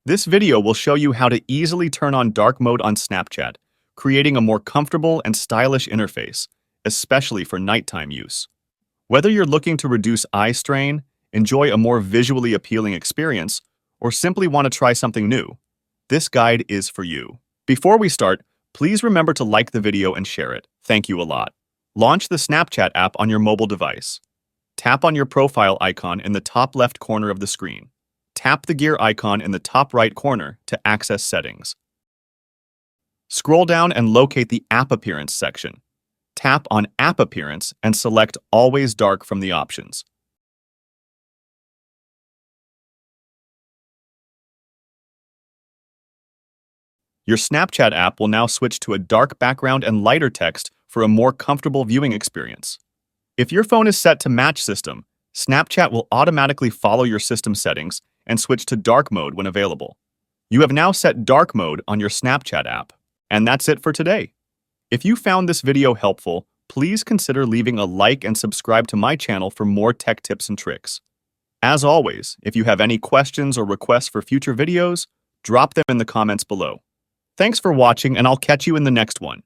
This video will show you how to easily turn on dark mode on Snapchat, creating a more comfortable and stylish interface, especially for nighttime use. Whether you're looking to reduce eye strain, enjoy a more visually appealing experience, or simply want to try something new, this guide is for you. Before we start, please remember to like the video and share it. Thank you a lot. Launch the Snapchat app on your mobile device. Tap on your profile icon in the top left corner of the screen. Tap the gear icon in the top right corner to access settings. Scroll down and locate the App Appearance section. Tap on App Appearance and select Always Dark from the options. Your Snapchat app will now switch to a dark background and lighter text for a more comfortable viewing experience. If your phone is set to match system, Snapchat will automatically follow your system settings and switch to dark mode when available. You have now set dark mode on your Snapchat app. And that's it for today. If you found this video helpful, please consider leaving a like and subscribe to my channel for more tech tips and tricks. As always, if you have any questions or requests for future videos, drop them in the comments below. Thanks for watching, and I'll catch you in the next one.